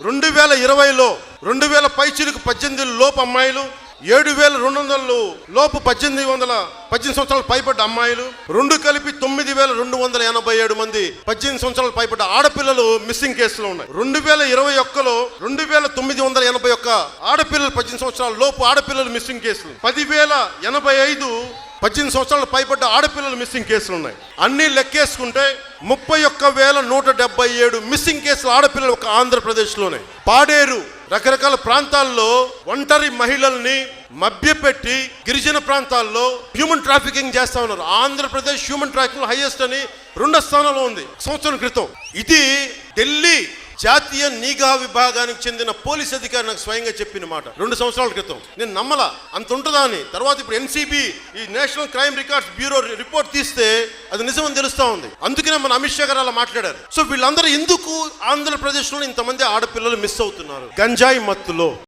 2020లో 2000 పైచిలకు 18 లోపు అమ్మాయిలు, 7200 లోపు 18 సంవత్సరాలు పైబడ్డ అమ్మాయిలు, రెండు కలిపి 9287 మంది 18 సంవత్సరాలు పైబడ్డ ఆడపిల్లలు మిస్సింగ్ కేసులు ఉన్నాయి. 2021లో 2981 ఆడపిల్లలు 18 సంవత్సరాల లోపు ఆడపిల్లలు మిస్సింగ్ కేసులు, 10,085 18 సంవత్సరాలు పైబడ్డ ఆడపిల్లలు మిస్సింగ్ కేసులు ఉన్నాయి. అన్ని లెక్కేసుకుంటే 31,177 మిస్సింగ్ కేసులు ఆడపిల్లలు ఒక ఆంధ్రప్రదేశ్లోనే. పాడేరు రకరకాల ప్రాంతాల్లో ఒంటరి మహిళల్ని మభ్యపెట్టి గిరిజన ప్రాంతాల్లో హ్యూమన్ ట్రాఫికింగ్ చేస్తా ఉన్నారు. ఆంధ్రప్రదేశ్ హ్యూమన్ ట్రాఫికింగ్ హైయెస్ట్ అని 2వ స్థానంలో ఉంది సంవత్సరం క్రితం. ఇది ఢిల్లీ జాతీయ నిఘా విభాగానికి చెందిన పోలీస్ అధికారి నాకు స్వయంగా చెప్పిన మాట 2 సంవత్సరాల క్రితం. నేను నమ్మలా అంత ఉంటుందా అని. తర్వాత ఇప్పుడు ఎన్సీబీ, ఈ national crime records bureau report తీస్తే అది నిజమని తెలుస్తా ఉంది. అందుకనే మన అమిత్ షా గారు అలా మాట్లాడారు. సో వీళ్ళందరూ ఎందుకు ఆంధ్రప్రదేశ్లో ఇంతమంది ఆడపిల్లలు మిస్ అవుతున్నారు? గంజాయి మత్తులో.